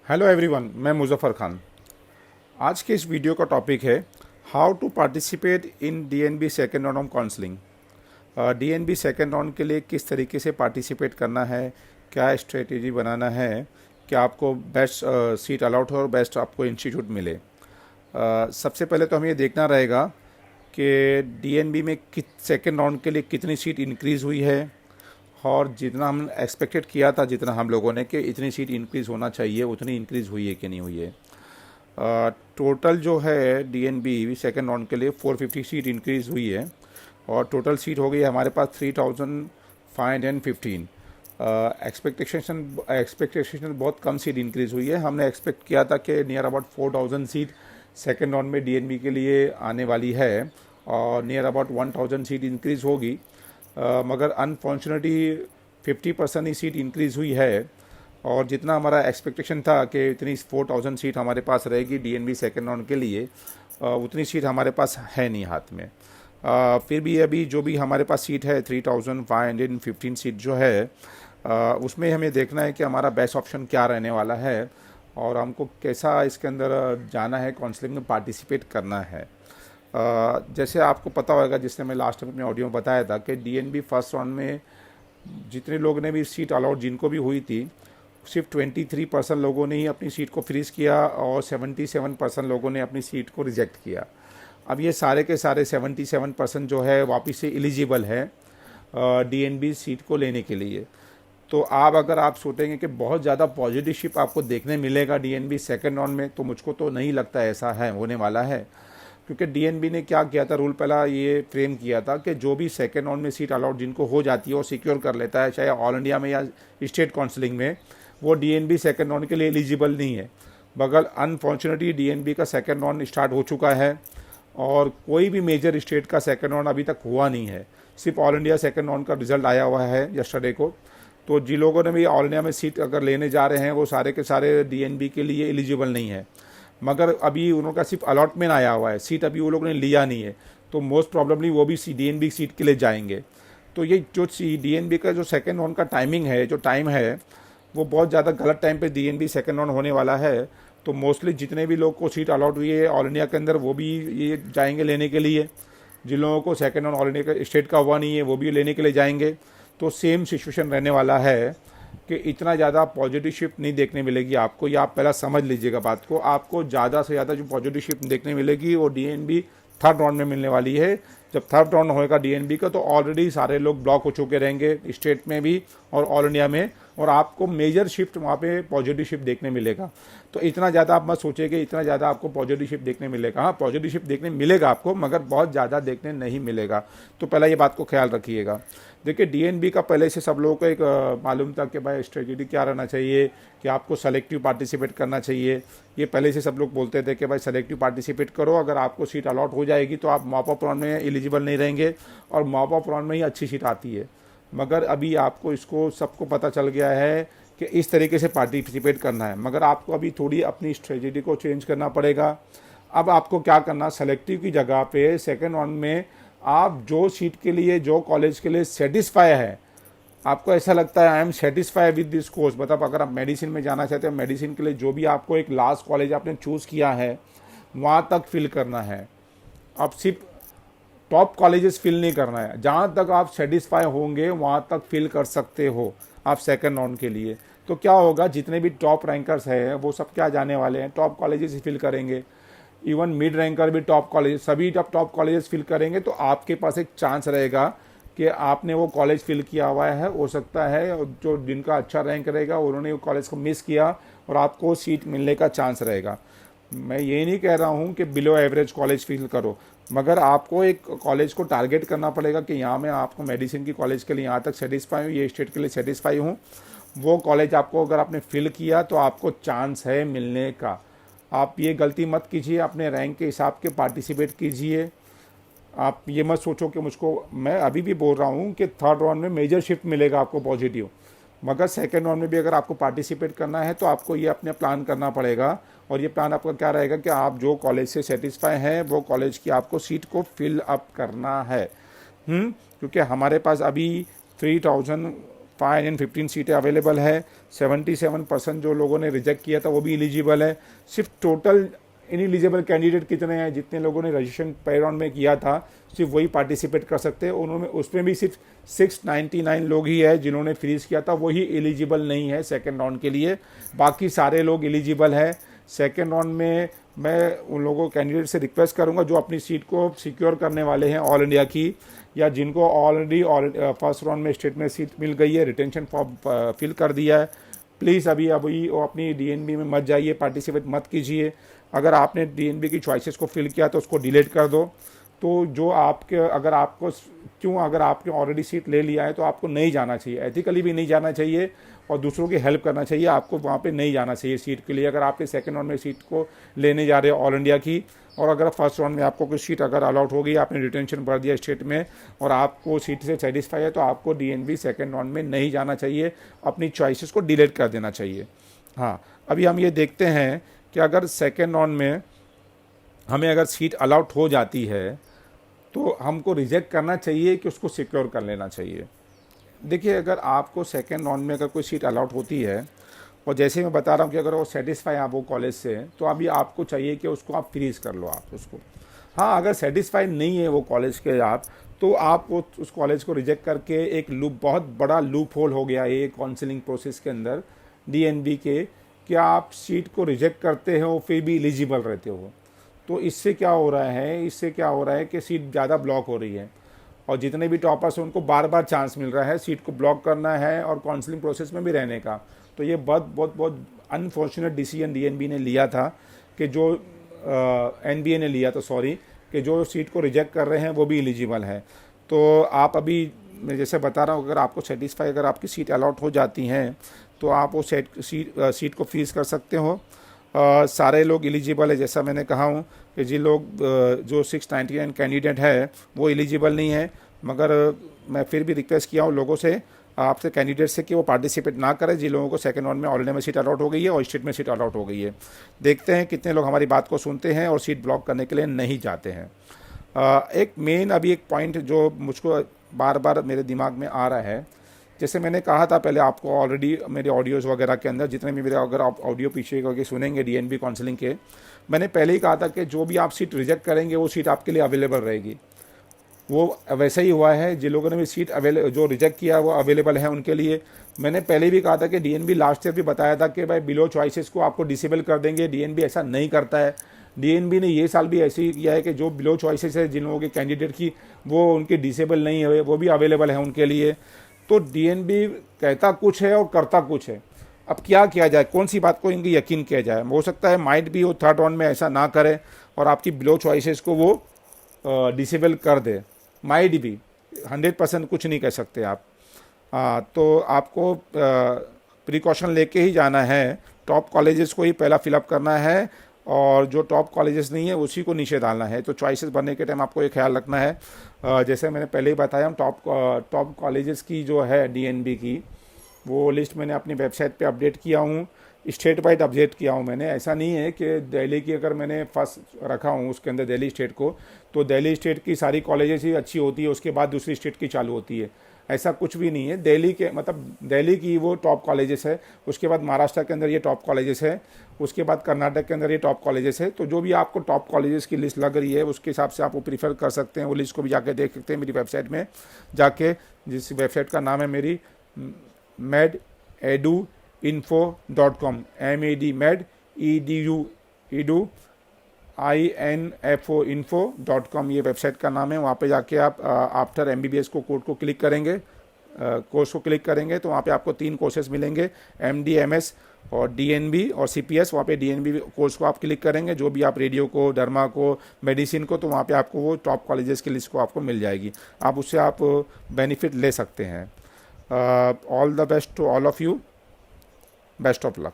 Hello everyone, मैं मुज़फ़्फ़र खान। आज के इस वीडियो का टॉपिक है how to participate in DNB second round of counselling. DNB second round के लिए किस तरीके से पार्टिसिपेट करना है, क्या स्ट्रेटेजी बनाना है कि आपको बेस्ट सीट अलाउट हो और बेस्ट आपको इंस्टीट्यूट मिले। सबसे पहले तो हमें ये देखना रहेगा कि डीएनबी में कित सेकेंड राउंड के लिए कितनी सीट इंक्रीज़ हुई है और जितना हम एक्सपेक्टेड किया था, जितना हम लोगों ने कि इतनी सीट इंक्रीज़ होना चाहिए, उतनी इंक्रीज़ हुई है कि नहीं हुई है। टोटल जो है डीएनबी सेकेंड राउंड के लिए 450 सीट इंक्रीज़ हुई है और टोटल सीट हो गई है हमारे पास 3515। एक्सपेक्टेशन बहुत कम सीट इंक्रीज़ हुई है। हमने एक्सपेक्ट किया था कि near about 4000 seat second round में डीएनबी के लिए आने वाली है और नियर अबाउट 1000 सीट इंक्रीज़ होगी। मगर अनफॉर्चुनेटली 50% ही सीट इंक्रीज़ हुई है और जितना हमारा एक्सपेक्टेशन था कि इतनी 4000 सीट हमारे पास रहेगी डीएनबी सेकेंड राउंड के लिए, उतनी सीट हमारे पास है नहीं हाथ में। फिर भी अभी जो भी हमारे पास सीट है 3515 सीट जो है, उसमें हमें देखना है कि हमारा बेस्ट ऑप्शन क्या रहने वाला है और हमको कैसा इसके अंदर जाना है, काउंसलिंग में पार्टिसिपेट करना है। जैसे आपको पता होगा, जिसने मैं लास्ट में अपने ऑडियो में बताया था कि डीएनबी फर्स्ट राउंड में जितने लोग ने भी सीट अलाउट जिनको भी हुई थी, सिर्फ 23% लोगों ने ही अपनी सीट को फ्रीज़ किया और 77% लोगों ने अपनी सीट को रिजेक्ट किया। अब ये सारे के सारे 77% जो है वापस से एलिजिबल है डीएनबी सीट को लेने के लिए। तो अगर आप सोचेंगे कि बहुत ज़्यादा पॉजिटिव शिप आपको देखने मिलेगा डीएनबी सेकेंड राउंड में, तो मुझको तो नहीं लगता ऐसा है होने वाला है। क्योंकि डीएनबी ने क्या किया था, रूल पहला ये फ्रेम किया था कि जो भी सेकेंड राउंड में सीट अलाउट जिनको हो जाती है वो सिक्योर कर लेता है, चाहे ऑल इंडिया में या स्टेट काउंसलिंग में, वो डीएनबी सेकेंड राउंड के लिए एलिजिबल नहीं है। मगर अनफॉर्चुनेटली डीएनबी का सेकेंड राउंड स्टार्ट हो चुका है और कोई भी मेजर स्टेट का सेकेंड राउंड अभी तक हुआ नहीं है। सिर्फ ऑल इंडिया सेकेंड राउंड का रिजल्ट आया हुआ है यस्टरडे को। तो जिन लोगों ने भी ऑल इंडिया में सीट अगर लेने जा रहे हैं वो सारे के सारे डीएनबी के लिए एलिजिबल नहीं है। मगर अभी उनका सिर्फ अलॉटमेंट आया हुआ है, सीट अभी वो लोगों ने लिया नहीं है, तो मोस्ट प्रॉब्लमली वो भी डीएनबी सीट के लिए जाएंगे। तो ये जो डीएनबी का जो सेकेंड राउंड का टाइमिंग है, जो टाइम है, वो बहुत ज़्यादा गलत टाइम पे डीएनबी सेकेंड राउंड होने वाला है। तो मोस्टली जितने भी लोग को सीट अलॉट हुई है ऑल इंडिया के अंदर, वो भी ये जाएंगे लेने के लिए। जिन लोगों को सेकेंड राउंड ऑल इंडिया का स्टेट का हुआ नहीं है, वो भी लेने के लिए जाएंगे। तो सेम सिचुएशन रहने वाला है कि इतना ज़्यादा पॉजिटिव शिफ्ट नहीं देखने मिलेगी आपको। या आप पहला समझ लीजिएगा बात को, आपको ज़्यादा से ज़्यादा जो पॉजिटिव शिफ्ट देखने मिलेगी वो डीएनबी थर्ड राउंड में मिलने वाली है। जब थर्ड राउंड होएगा डीएनबी का, तो ऑलरेडी सारे लोग ब्लॉक हो चुके रहेंगे स्टेट में भी और ऑल इंडिया में, और आपको मेजर शिफ्ट वहाँ पे पॉजिटिव शिफ्ट देखने मिलेगा। तो इतना ज़्यादा आप मत सोचिए कि इतना ज़्यादा आपको पॉजिटिव शिफ्ट देखने मिलेगा। हाँ, पॉजिटिव शिफ्ट देखने मिलेगा आपको, मगर बहुत ज़्यादा देखने नहीं मिलेगा। तो पहला ये बात को ख्याल रखिएगा। देखिए, डीएनबी का पहले से सब लोगों को एक मालूम था कि भाई स्ट्रेटेजी क्या रहना चाहिए, कि आपको सेलेक्टिव पार्टिसिपेट करना चाहिए। ये पहले से सब लोग बोलते थे कि भाई सेलेक्टिव पार्टिसिपेट करो, अगर आपको सीट अलॉट हो जाएगी तो आप मॉप अप राउंड में एलिजिबल नहीं रहेंगे और मॉप अप राउंड में ही अच्छी सीट आती है। मगर अभी आपको इसको सबको पता चल गया है कि इस तरीके से पार्टिसिपेट करना है। मगर आपको अभी थोड़ी अपनी स्ट्रेटेजी को चेंज करना पड़ेगा। अब आपको क्या करना, सेलेक्टिव की जगह पे सेकेंड राउंड में आप जो सीट के लिए, जो कॉलेज के लिए सेटिस्फाई है, आपको ऐसा लगता है I am satisfy with this course, मतलब अगर आप मेडिसिन में जाना चाहते हैं, मेडिसिन के लिए जो भी आपको एक लास्ट कॉलेज आपने चूज़ किया है वहाँ तक फिल करना है। अब सिर्फ टॉप कॉलेजेस फिल नहीं करना है, जहाँ तक आप सेटिस्फाई होंगे वहाँ तक फिल कर सकते हो आप सेकेंड राउंड के लिए। तो क्या होगा, जितने भी टॉप रैंकर्स हैं वो सब क्या जाने वाले हैं, टॉप कॉलेजेस ही फिल करेंगे। इवन मिड रैंकर भी टॉप कॉलेज, सभी जब टॉप कॉलेजेस फिल करेंगे तो आपके पास एक चांस रहेगा कि आपने वो कॉलेज फिल किया हुआ है। हो सकता है जो जिनका अच्छा रैंक रहेगा उन्होंने वो कॉलेज को मिस किया और आपको सीट मिलने का चांस रहेगा। मैं ये नहीं कह रहा हूँ कि बिलो एवरेज कॉलेज फिल करो, मगर आपको एक कॉलेज को टारगेट करना पड़ेगा कि यहाँ मैं आपको मेडिसिन की कॉलेज के लिए यहाँ तक सेटिस्फाई हूँ, ये स्टेट के लिए सेटिस्फाई हूँ। वो कॉलेज आपको अगर आपने फिल किया तो आपको चांस है मिलने का। आप ये गलती मत कीजिए, अपने रैंक के हिसाब के पार्टिसिपेट कीजिए। आप ये मत सोचो कि मुझको, मैं अभी भी बोल रहा हूँ कि थर्ड राउंड में मेजर शिफ्ट मिलेगा आपको पॉजिटिव, मगर सेकेंड राउंड में भी अगर आपको पार्टिसिपेट करना है तो आपको ये अपने प्लान करना पड़ेगा। और ये प्लान आपका क्या रहेगा कि आप जो कॉलेज से सेटिस्फाई हैं वो कॉलेज की आपको सीट को फिल अप करना है। क्योंकि हमारे पास अभी 515 सीटें अवेलेबल है। 77% जो लोगों ने रिजेक्ट किया था वो भी एलिजिबल है। सिर्फ टोटल इनएलिजिबल कैंडिडेट कितने हैं, जितने लोगों ने रजिस्ट्रेशन पहले राउंड में किया था सिर्फ वही पार्टिसिपेट कर सकते हैं। उन्होंने उसमें भी सिर्फ 699 लोग ही है जिन्होंने फ्रीज किया था, वही एलिजिबल नहीं है सेकेंड राउंड के लिए। बाकी सारे लोग एलिजिबल है। सेकेंड राउंड में मैं उन लोगों कैंडिडेट से रिक्वेस्ट करूंगा जो अपनी सीट को सिक्योर करने वाले हैं ऑल इंडिया की, या जिनको ऑलरेडी फर्स्ट राउंड में स्टेट में सीट मिल गई है, रिटेंशन फॉर्म फिल कर दिया है, प्लीज़ अभी अपनी डीएनबी में मत जाइए, पार्टिसिपेट मत कीजिए। अगर आपने डीएनबी की चॉइसेस को फिल किया तो उसको डिलीट कर दो। तो जो आपके अगर आपने ऑलरेडी सीट ले लिया है तो आपको नहीं जाना चाहिए, एथिकली भी नहीं जाना चाहिए और दूसरों की हेल्प करना चाहिए। आपको वहाँ पे नहीं जाना चाहिए सीट के लिए। अगर आपके सेकंड राउंड में सीट को लेने जा रहे हो ऑल इंडिया की, और अगर फर्स्ट राउंड में आपको कोई सीट अगर अलॉट हो गई, आपने रिटेंशन भर दिया स्टेट में और आपको सीट से सेटिस्फाई है, तो आपको डीएनबी सेकंड राउंड में नहीं जाना चाहिए, अपनी चॉइसेस को डिलीट कर देना चाहिए। हाँ, अभी हम ये देखते हैं कि अगर सेकेंड राउंड में हमें अगर सीट अलॉट हो जाती है तो हमको रिजेक्ट करना चाहिए कि उसको सिक्योर कर लेना चाहिए। देखिए, अगर आपको सेकेंड राउंड में अगर कोई सीट अलॉट होती है और जैसे मैं बता रहा हूँ कि अगर वो सेटिस्फाई आप वो कॉलेज से, तो अभी आपको चाहिए कि उसको आप फ्रीज कर लो आप उसको। हाँ, अगर सेटिस्फाइड नहीं है वो कॉलेज के आप, तो आप वो उस कॉलेज को रिजेक्ट करके एक बहुत बड़ा लूप होल हो गया ये काउंसलिंग प्रोसेस के अंदर डीएनबी के, कि आप सीट को रिजेक्ट करते हो फिर भी एलिजिबल रहते हो। तो इससे क्या हो रहा है कि सीट ज़्यादा ब्लॉक हो रही है और जितने भी टॉपर्स हैं उनको बार बार चांस मिल रहा है सीट को ब्लॉक करना है और काउंसलिंग प्रोसेस में भी रहने का। तो ये बहुत अनफॉर्चुनेट डिसीजन डीएनबी ने लिया था कि जो एनबीए ने लिया था, सॉरी, कि जो सीट को रिजेक्ट कर रहे हैं वो भी एलिजिबल है। तो आप अभी मैं जैसे बता रहा हूँ, अगर आपको सेटिस्फाई अगर आपकी सीट अलॉट हो जाती हैं तो आप वो सीट को फ्रीज कर सकते हो। सारे लोग एलिजिबल है, जैसा मैंने कहा हूँ कि जिन लोग जो 699 कैंडिडेट है वो एलिजिबल नहीं है, मगर मैं फिर भी रिक्वेस्ट किया हूँ लोगों से, आपसे कैंडिडेट से, कि वो पार्टिसिपेट ना करें जिन लोगों को सेकंड राउंड में ऑल इंडिया में सीट अलॉट हो गई है और स्टेट में सीट अलॉट हो गई है। देखते हैं कितने लोग हमारी बात को सुनते हैं और सीट ब्लॉक करने के लिए नहीं जाते हैं। एक मेन अभी एक पॉइंट जो मुझको बार बार मेरे दिमाग में आ रहा है, जैसे मैंने कहा था पहले आपको ऑलरेडी मेरे ऑडियोज़ वगैरह के अंदर, जितने भी मेरे अगर आप ऑडियो पीछे करके सुनेंगे डीएनबी काउंसलिंग के, मैंने पहले ही कहा था कि जो भी आप सीट रिजेक्ट करेंगे वो सीट आपके लिए अवेलेबल रहेगी। वो वैसा ही हुआ है, जिन लोगों ने भी सीट जो रिजेक्ट किया वो अवेलेबल है उनके लिए। मैंने पहले भी कहा था कि डीएनबी लास्ट ईयर भी बताया था कि भाई बिलो चॉइसेस को आपको डिसेबल कर देंगे। डीएनबी ऐसा नहीं करता है। डीएनबी ने ये साल भी ऐसे ही किया है कि जो बिलो चॉइसेस है जिन लोगों के कैंडिडेट की वो उनकी डिसेबल नहीं है, वो भी अवेलेबल है उनके लिए। तो डीएनबी कहता कुछ है और करता कुछ है। अब क्या किया जाए, कौन सी बात को इनकी यकीन किया जाए। हो सकता है माइट भी वो थर्ड राउंड में ऐसा ना करे और आपकी बिलो चॉइसेस को वो डिसेबल कर दे, माइट भी, 100% कुछ नहीं कह सकते आप। तो आपको प्रिकॉशन लेके ही जाना है। टॉप कॉलेजेस को ही पहला फिलअप करना है और जो टॉप कॉलेजेस नहीं है उसी को नीचे डालना है। तो चॉइसेस भरने के टाइम आपको ये ख्याल रखना है, जैसे मैंने पहले ही बताया, हम टॉप कॉलेजेस की जो है डीएनबी की वो लिस्ट मैंने अपनी वेबसाइट पे अपडेट किया हूँ, स्टेट वाइड अपडेट किया हूँ मैंने। ऐसा नहीं है कि दिल्ली की अगर मैंने फर्स्ट रखा हूँ उसके अंदर दिल्ली स्टेट को, तो दिल्ली स्टेट की सारी कॉलेजेस ही अच्छी होती है, उसके बाद दूसरी स्टेट की चालू होती है, ऐसा कुछ भी नहीं है। दिल्ली के मतलब दिल्ली की वो टॉप कॉलेजेस है, उसके बाद महाराष्ट्र के अंदर ये टॉप कॉलेजेस है, उसके बाद कर्नाटक के अंदर ये टॉप कॉलेजेस है। तो जो भी आपको टॉप कॉलेजेस की लिस्ट लग रही है उसके हिसाब से आप वो प्रीफर कर सकते हैं। वो लिस्ट को भी जाके देख सकते हैं मेरी वेबसाइट में जाके, जिस वेबसाइट का नाम है मेरी mededuinfo.com, mededuinfo.com, ये वेबसाइट का नाम है। वहाँ पे जाके आप आफ्टर एमबीबीएस कोर्स को क्लिक करेंगे, तो वहाँ पे आपको 3 कोर्सेज मिलेंगे, एमडी, एमएस और डीएनबी और सीपीएस। वहाँ पे डीएनबी कोर्स को आप क्लिक करेंगे, जो भी आप रेडियो को, डर्मा को, मेडिसिन को, तो वहाँ पे आपको वो टॉप कॉलेजेस की लिस्ट को आपको मिल जाएगी। आप उससे आप बेनिफिट ले सकते हैं। All the best to all of you, best of luck.